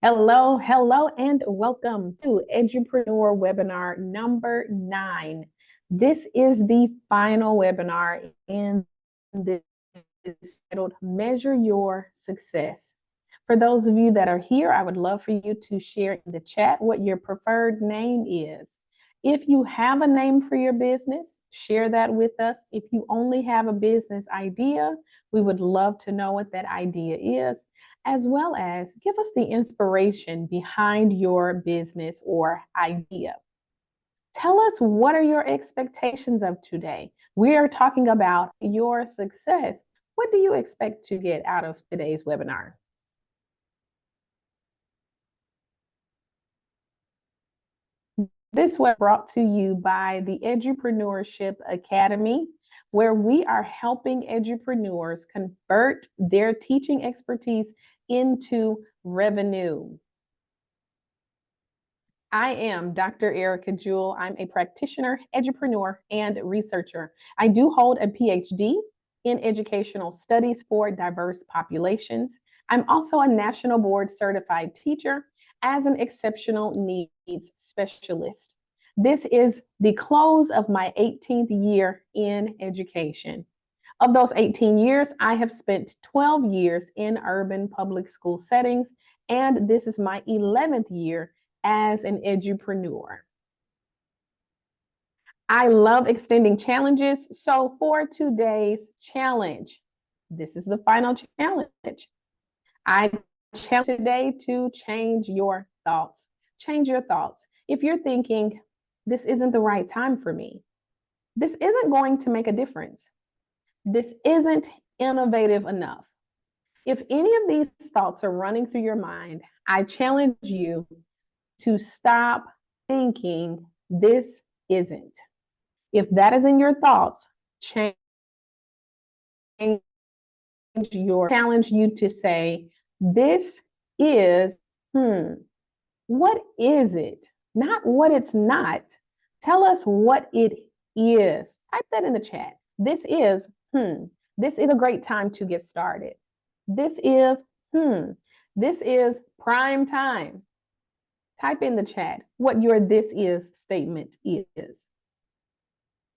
Hello, and welcome to Edupreneur webinar number 9. This is the final webinar in this titled Measure Your Success. For those of you that are here, I would love for you to share in the chat what your preferred name is. If you have a name for your business, share that with us. If you only have a business idea, we would love to know what that idea is, as well as give us the inspiration behind your business or idea. Tell us, what are your expectations of today? We are talking about your success. What do you expect to get out of today's webinar? This was brought to you by the Edupreneurship Academy, where we are helping edupreneurs convert their teaching expertise into revenue. I am Dr. Erica Jewell. I'm a practitioner, edupreneur, and researcher. I do hold a PhD in educational studies for diverse populations. I'm also a national board certified teacher as an exceptional needs specialist. This is the close of my 18th year in education. Of those 18 years, I have spent 12 years in urban public school settings, and this is my 11th year as an edupreneur. I love extending challenges. So for today's challenge, this is the final challenge. I challenge today to change your thoughts. Change your thoughts. If you're thinking, this isn't the right time for me, this isn't going to make a difference, this isn't innovative enough. If any of these thoughts are running through your mind, I challenge you to stop thinking this isn't. If that is in your thoughts, change your challenge you to say, this is, what is it? Not what it's not. Tell us what it is. Type that in the chat. This is, this is a great time to get started. This is, this is prime time. Type in the chat what your this is statement is.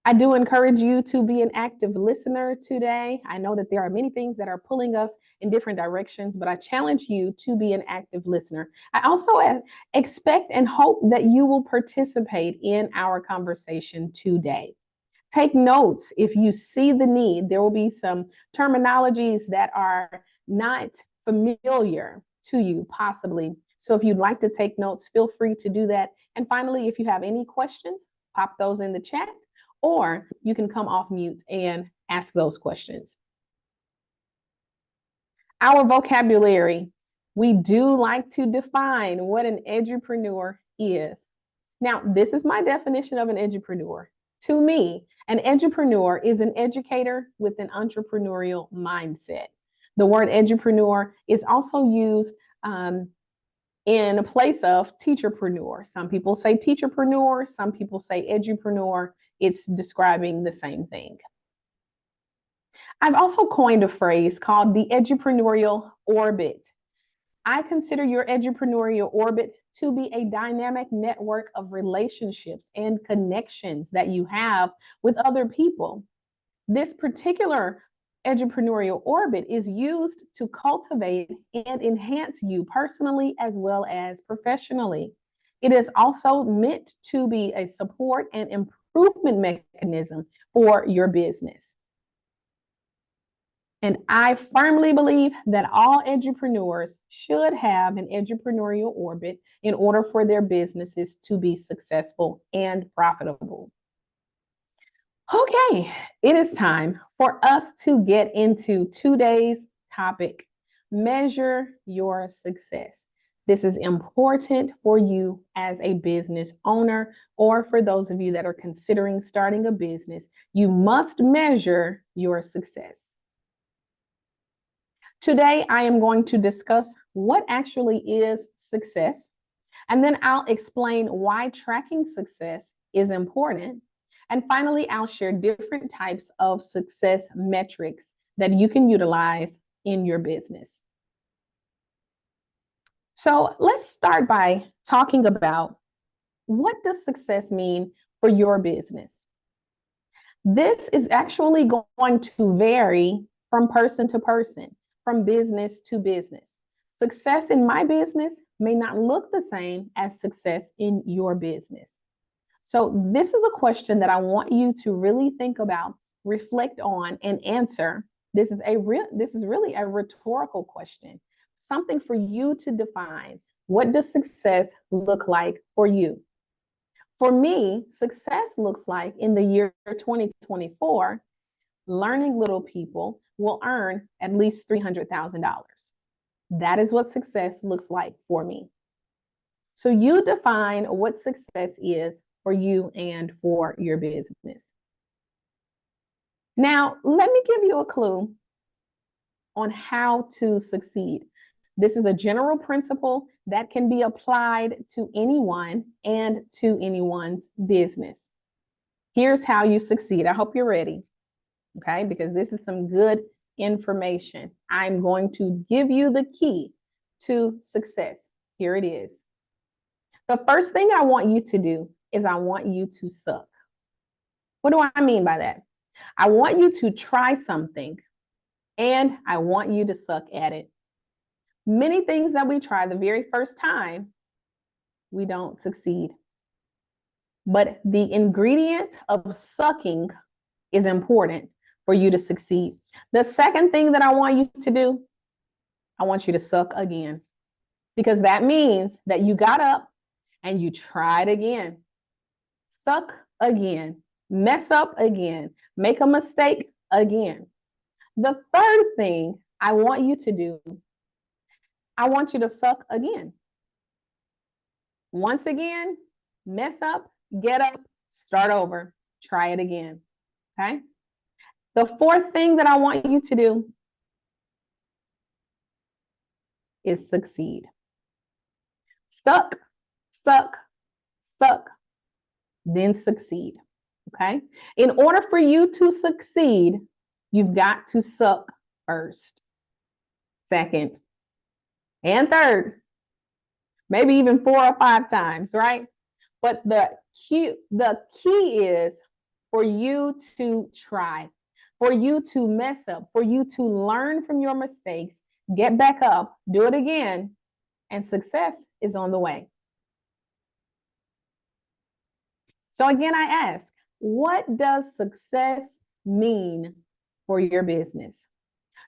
I do encourage you to be an active listener today. I know that there are many things that are pulling us in different directions, but I challenge you to be an active listener. I also expect and hope that you will participate in our conversation today. Take notes if you see the need. There will be some terminologies that are not familiar to you, possibly. So if you'd like to take notes, feel free to do that. And finally, if you have any questions, pop those in the chat, or you can come off mute and ask those questions. Our vocabulary, we do like to define what an edupreneur is. Now, this is my definition of an edupreneur. To me, an edupreneur is an educator with an entrepreneurial mindset. The word edupreneur is also used in place of teacherpreneur. Some people say teacherpreneur, some people say edupreneur. It's describing the same thing. I've also coined a phrase called the edupreneurial orbit. I consider your edupreneurial orbit to be a dynamic network of relationships and connections that you have with other people. This particular edupreneurial orbit is used to cultivate and enhance you personally as well as professionally. It is also meant to be a support and improvement mechanism for your business. And I firmly believe that all edupreneurs should have an edupreneurial orbit in order for their businesses to be successful and profitable. Okay, it is time for us to get into today's topic, measure your success. This is important for you as a business owner, or for those of you that are considering starting a business. You must measure your success. Today, I am going to discuss what actually is success, and then I'll explain why tracking success is important. And finally, I'll share different types of success metrics that you can utilize in your business. So let's start by talking about, what does success mean for your business? This is actually going to vary from person to person, from business to business. Success in my business may not look the same as success in your business. So, this is a question that I want you to really think about, reflect on, and answer. This is really a rhetorical question, something for you to define. What does success look like for you? For me, success looks like, in the year 2024, learning little people will earn at least $300,000. That is what success looks like for me. So you define what success is for you and for your business. Now, let me give you a clue on how to succeed. This is a general principle that can be applied to anyone and to anyone's business. Here's how you succeed. I hope you're ready, okay? Because this is some good information. I'm going to give you the key to success. Here it is. The first thing I want you to do is I want you to suck. What do I mean by that? I want you to try something and I want you to suck at it. Many things that we try the very first time, we don't succeed. But the ingredient of sucking is important for you to succeed. The second thing that I want you to do, I want you to suck again, because that means that you got up and you tried again. Suck again, mess up again, make a mistake again. The third thing I want you to do, I want you to suck again. Once again, mess up, get up, start over, try it again, okay? The fourth thing that I want you to do is succeed. Suck, suck, suck, then succeed, okay? In order for you to succeed, you've got to suck first, second, and third, maybe even 4 or 5 times, right? But the key is for you to try, for you to mess up, for you to learn from your mistakes, get back up, do it again, and success is on the way. So again, I ask, what does success mean for your business?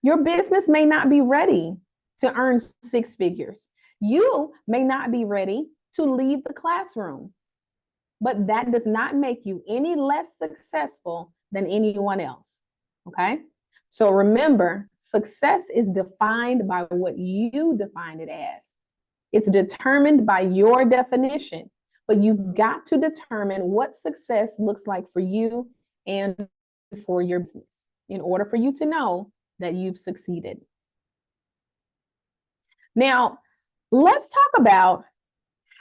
Your business may not be ready to earn 6 figures. You may not be ready to leave the classroom, but that does not make you any less successful than anyone else, okay? So remember, success is defined by what you define it as. It's determined by your definition, but you've got to determine what success looks like for you and for your business in order for you to know that you've succeeded. Now, let's talk about,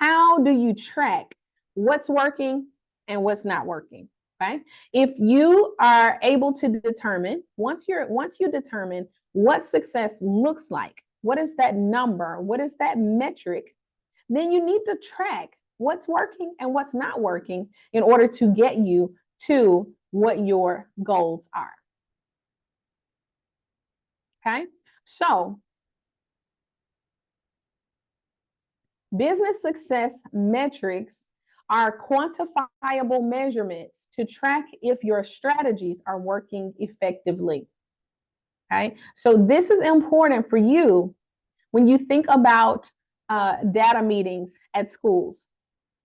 how do you track what's working and what's not working, okay? If you are able to determine, once you determine what success looks like, what is that number, what is that metric, then you need to track what's working and what's not working in order to get you to what your goals are. Okay? So, business success metrics are quantifiable measurements to track if your strategies are working effectively. Okay, so this is important for you when you think about data meetings at schools.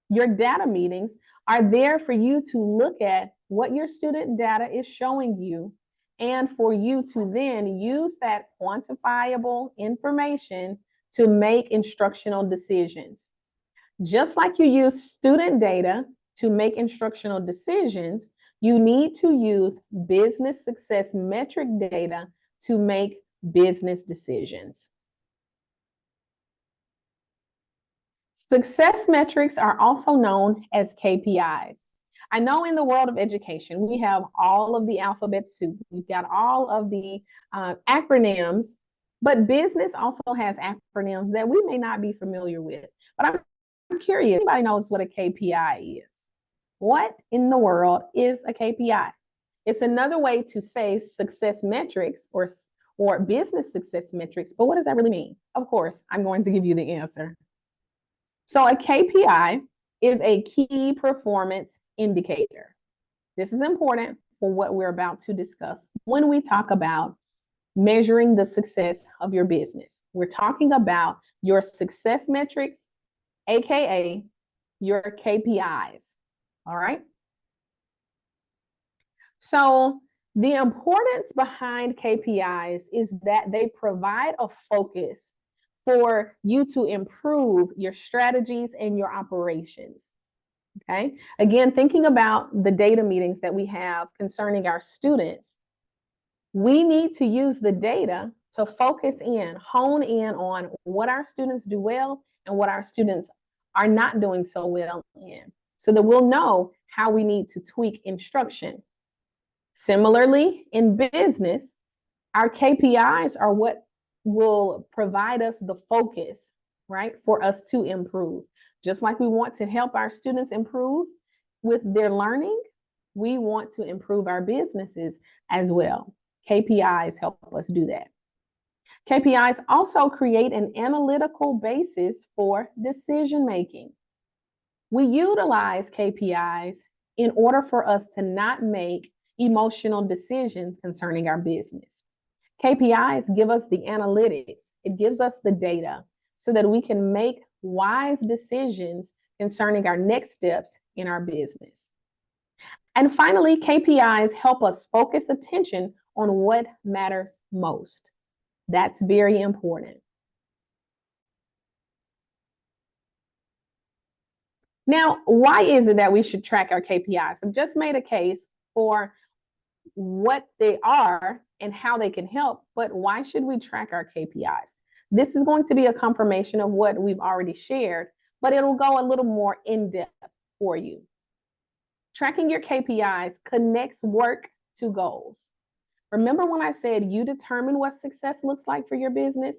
Your data meetings are there for you to look at what your student data is showing you, and for you to then use that quantifiable information to make instructional decisions. Just like you use student data to make instructional decisions, you need to use business success metric data to make business decisions. Success metrics are also known as KPIs. I know in the world of education, we have all of the alphabet soup. We've got all of the acronyms But business also has acronyms that we may not be familiar with. But I'm curious, anybody knows what a KPI is? What in the world is a KPI? It's another way to say success metrics or business success metrics, but what does that really mean? Of course, I'm going to give you the answer. So a KPI is a key performance indicator. This is important for what we're about to discuss when we talk about measuring the success of your business. We're talking about your success metrics, AKA your KPIs. All right. So the importance behind KPIs is that they provide a focus for you to improve your strategies and your operations. Okay. Again, thinking about the data meetings that we have concerning our students, we need to use the data to focus in, hone in on what our students do well and what our students are not doing so well in, so that we'll know how we need to tweak instruction. Similarly, in business, our KPIs are what will provide us the focus, right, for us to improve. Just like we want to help our students improve with their learning, we want to improve our businesses as well. KPIs help us do that. KPIs also create an analytical basis for decision making. We utilize KPIs in order for us to not make emotional decisions concerning our business. KPIs give us the analytics, it gives us the data so that we can make wise decisions concerning our next steps in our business. And finally, KPIs help us focus attention on what matters most. That's very important. Now, why is it that we should track our KPIs? I've just made a case for what they are and how they can help, but why should we track our KPIs? This is going to be a confirmation of what we've already shared, but it'll go a little more in depth for you. Tracking your KPIs connects work to goals. Remember when I said you determine what success looks like for your business?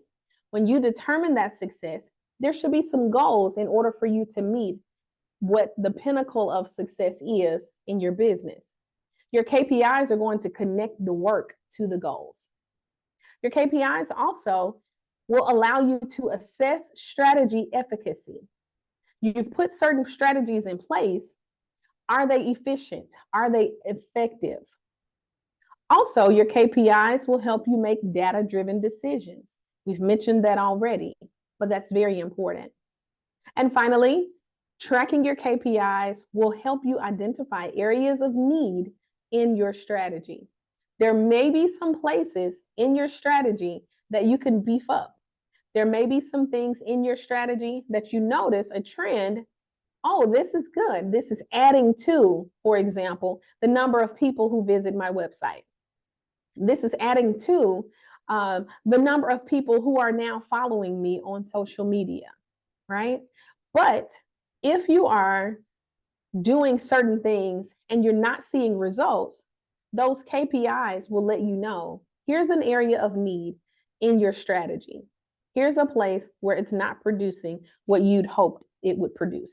When you determine that success, there should be some goals in order for you to meet what the pinnacle of success is in your business. Your KPIs are going to connect the work to the goals. Your KPIs also will allow you to assess strategy efficacy. You've put certain strategies in place. Are they efficient? Are they effective? Also, your KPIs will help you make data-driven decisions. We've mentioned that already, but that's very important. And finally, tracking your KPIs will help you identify areas of need in your strategy. There may be some places in your strategy that you can beef up. There may be some things in your strategy that you notice a trend. Oh, this is good. This is adding to, for example, the number of people who visit my website. This is adding to the number of people who are now following me on social media, right? But if you are doing certain things and you're not seeing results, those KPIs will let you know, here's an area of need in your strategy. Here's a place where it's not producing what you'd hoped it would produce.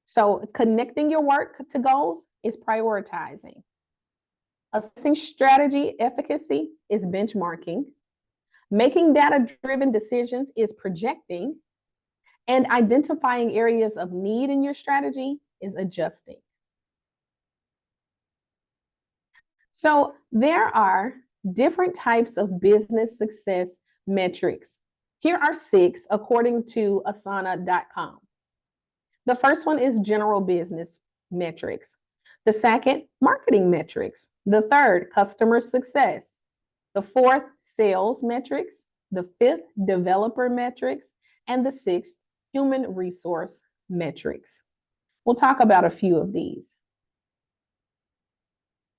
So connecting your work to goals is prioritizing. Assessing strategy efficacy is benchmarking. Making data-driven decisions is projecting. And identifying areas of need in your strategy is adjusting. So there are different types of business success metrics. Here are 6 according to asana.com. The first one is general business metrics. The second, marketing metrics. The third, customer success. The fourth, sales metrics. The fifth, developer metrics. And the sixth, human resource metrics. We'll talk about a few of these.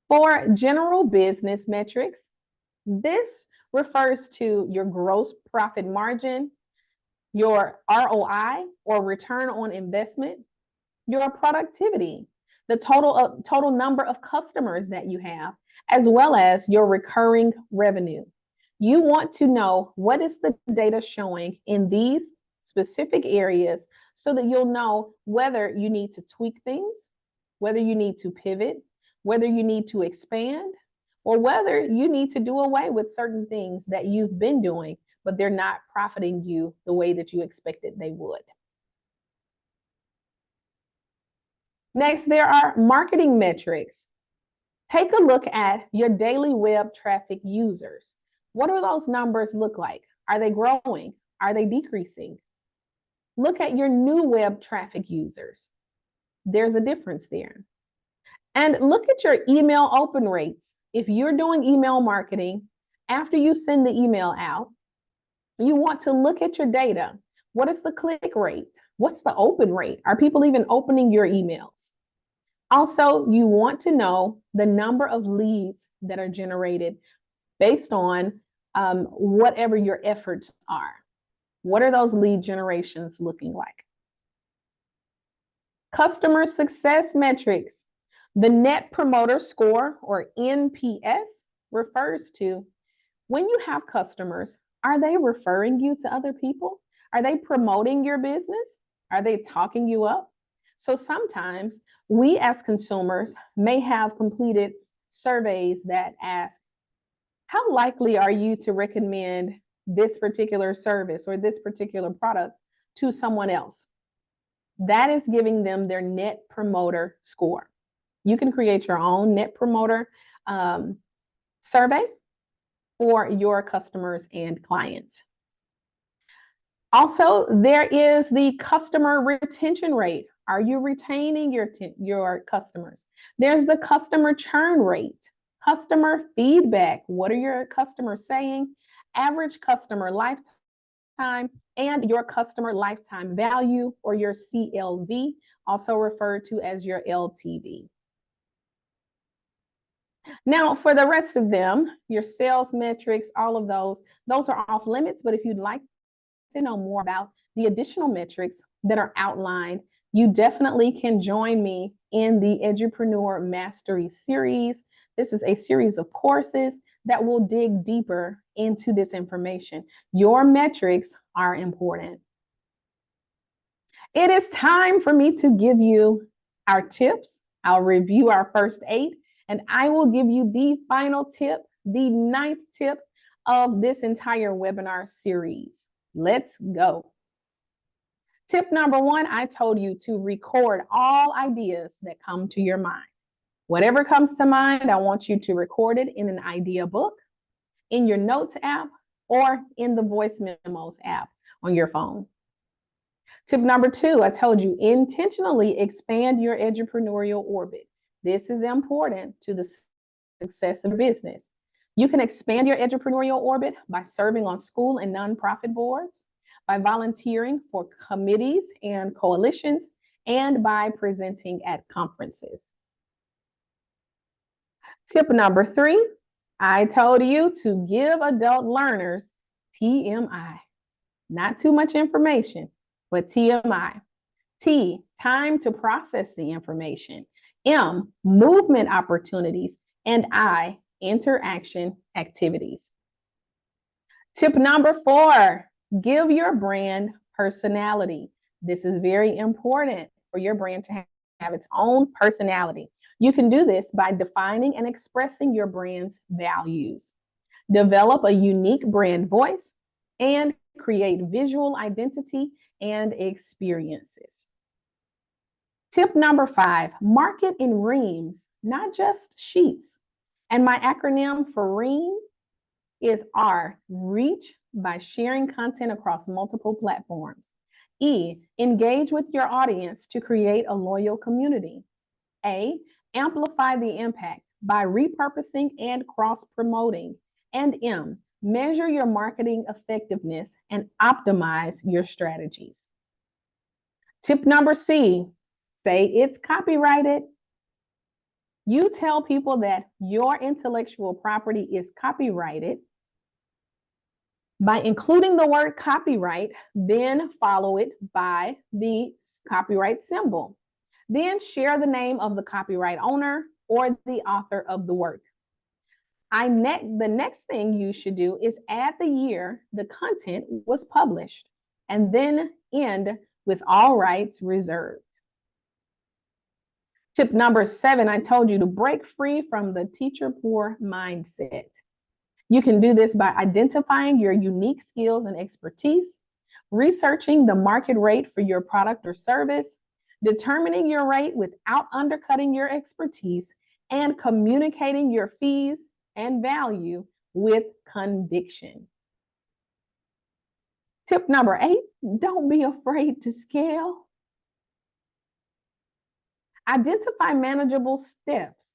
For general business metrics, this refers to your gross profit margin, your ROI or return on investment, your productivity, the total number of customers that you have, as well as your recurring revenue. You want to know what is the data showing in these specific areas so that you'll know whether you need to tweak things, whether you need to pivot, whether you need to expand, or whether you need to do away with certain things that you've been doing, but they're not profiting you the way that you expected they would. Next, there are marketing metrics. Take a look at your daily web traffic users. What do those numbers look like? Are they growing? Are they decreasing? Look at your new web traffic users. There's a difference there. And look at your email open rates. If you're doing email marketing, after you send the email out, you want to look at your data. What is the click rate? What's the open rate? Are people even opening your emails? Also, you want to know the number of leads that are generated based on whatever your efforts are. What are those lead generations looking like? Customer success metrics. The Net Promoter Score, or NPS, refers to when you have customers, are they referring you to other people? Are they promoting your business? Are they talking you up? So sometimes we as consumers may have completed surveys that ask, how likely are you to recommend this particular service or this particular product to someone else? That is giving them their Net Promoter Score. You can create your own Net Promoter survey for your customers and clients. Also, there is the customer retention rate. Are you retaining your customers? There's the customer churn rate, customer feedback. What are your customers saying? Average customer lifetime, and your customer lifetime value, or your CLV, also referred to as your LTV. Now, for the rest of them, your sales metrics, all of those are off limits. But if you'd like to know more about the additional metrics that are outlined, you definitely can join me in the Edupreneur Mastery Series. This is a series of courses that will dig deeper into this information. Your metrics are important. It is time for me to give you our tips. I'll review our first 8, and I will give you the final tip, the 9th tip of this entire webinar series. Let's go. Tip number 1, I told you to record all ideas that come to your mind. Whatever comes to mind, I want you to record it in an idea book, in your notes app, or in the voice memos app on your phone. Tip number 2, I told you intentionally expand your edupreneurial orbit. This is important to the success of business. You can expand your edupreneurial orbit by serving on school and nonprofit boards, by volunteering for committees and coalitions, and by presenting at conferences. Tip number 3, I told you to give adult learners TMI. Not too much information, but TMI. T, time to process the information. M, movement opportunities. And I, interaction activities. Tip number 4, give your brand personality. This is very important for your brand to have its own personality. You can do this by defining and expressing your brand's values. Develop a unique brand voice and create visual identity and experiences. Tip number 5, market in reams, not just sheets. And my acronym for REAM is R, reach by sharing content across multiple platforms. E, engage with your audience to create a loyal community. A, amplify the impact by repurposing and cross-promoting. And M, measure your marketing effectiveness and optimize your strategies. Tip number C, say it's copyrighted. You tell people that your intellectual property is copyrighted by including the word copyright, then follow it by the copyright symbol. Then share the name of the copyright owner or the author of the work. The next thing you should do is add the year the content was published and then end with all rights reserved. Tip number 7, I told you to break free from the teacher poor mindset. You can do this by identifying your unique skills and expertise, researching the market rate for your product or service, determining your rate without undercutting your expertise, and communicating your fees and value with conviction. Tip number 8, don't be afraid to scale. Identify manageable steps.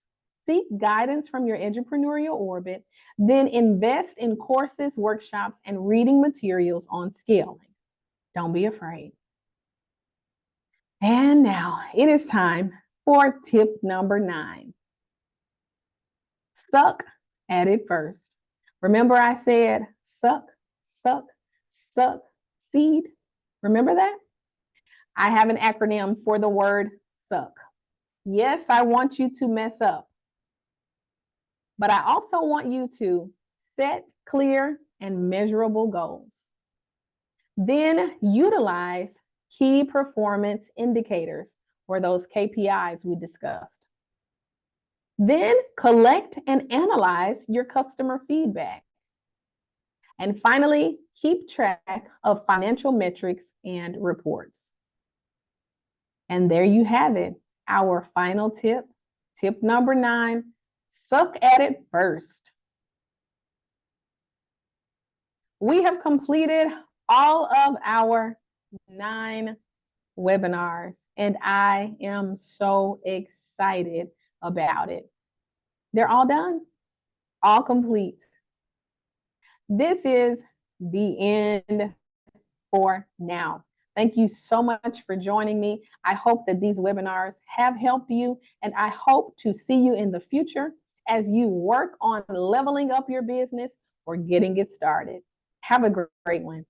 Seek guidance from your edupreneurial orbit, then invest in courses, workshops, and reading materials on scaling. Don't be afraid. And now it is time for tip number 9. Suck at it first. Remember I said suck, suck, suck, seed? Remember that? I have an acronym for the word suck. Yes, I want you to mess up, but I also want you to set clear and measurable goals. Then utilize key performance indicators, or those KPIs we discussed. Then collect and analyze your customer feedback. And finally, keep track of financial metrics and reports. And there you have it, our final tip. Tip number 9, suck at it first. We have completed all of our 9 webinars, and I am so excited about it. They're all done, all complete. This is the end for now. Thank you so much for joining me. I hope that these webinars have helped you, and I hope to see you in the future as you work on leveling up your business or getting it started. Have a great one.